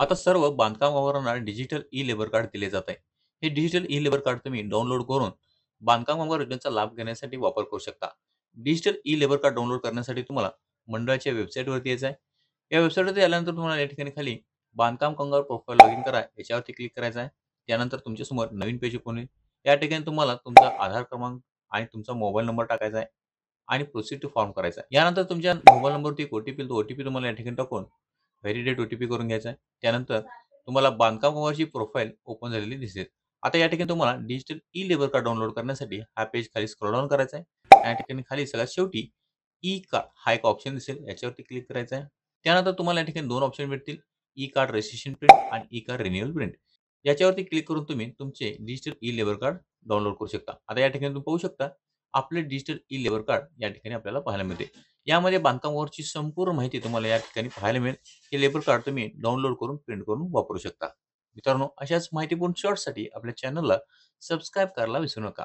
आता सर्व बांधकाम कामगारांना डिजिटल ई लेबर कार्ड दिले जात आहे. हे डिजिटल ई लेबर कार्ड तुम्ही डाउनलोड करून बांधकाम कामगार योजनेचा लाभ घेण्यासाठी वापर करू शकता. Digital e labour card download करण्यासाठी तुम्हाला मंडळाच्या वेबसाईटवरती यायचं आहे. या वेबसाईटवरती आल्यानंतर तुम्हाला या ठिकाणी खाली बांधकाम कामगार प्रोफाइल लॉगिन करा याच्यावरती क्लिक करायचं आहे. त्यानंतर तुमच्यासमोर नवीन पेज ओपन होईल. या ठिकाणी तुम्हाला तुमचा आधार क्रमांक आणि तुमचा मोबाईल नंबर टाकायचा आहे आणि प्रोसीड टू फॉर्म करायचा आहे. यानंतर तुमच्या मोबाईल नंबरवरती एक ओ-टी-पी येईल. तो ओ-टी-पी तुम्हाला या ठिकाणी टाकून व्हॅलिडेट ओ-टी-पी करून घ्यायचा आहे. त्यानंतर तुम्हाला बांधकाम कामगाराची प्रोफाईल ओपन झालेली दिसेल. आता या ठिकाणी तुम्हाला digital e labour card download करण्यासाठी हा पेज खाली स्क्रॉल डाउन करायचा आहे. या ठिकाणी खाली सगळ्यात शेवटी ई कार्ड हा एक ऑप्शन दिसेल. याच्यावरती क्लिक करायचं आहे. त्यानंतर तुम्हाला या ठिकाणी 2 ऑप्शन भेटतील. ई कार्ड रजिस्ट्रेशन प्रिंट आणि ई कार्ड रिन्युअल प्रिंट. याच्यावरती क्लिक करून तुम्ही तुमचे digital e labour card download करू शकता. आता या ठिकाणी तुम्ही पाहू शकता आपले डिजिटल ई लेबर कार्ड या ठिकाणी आपल्याला पाहायला मिळते. यामध्ये बांधकामावरची संपूर्ण माहिती तुम्हाला या ठिकाणी पाहायला मिळेल. हे लेबर कार्ड तुम्ही डाउनलोड करून प्रिंट करून वापरू शकता. मित्रांनो, अशाच माहितीपूर्ण शॉर्ट्ससाठी आपल्या चॅनलला सबस्क्राईब करायला विसरू नका.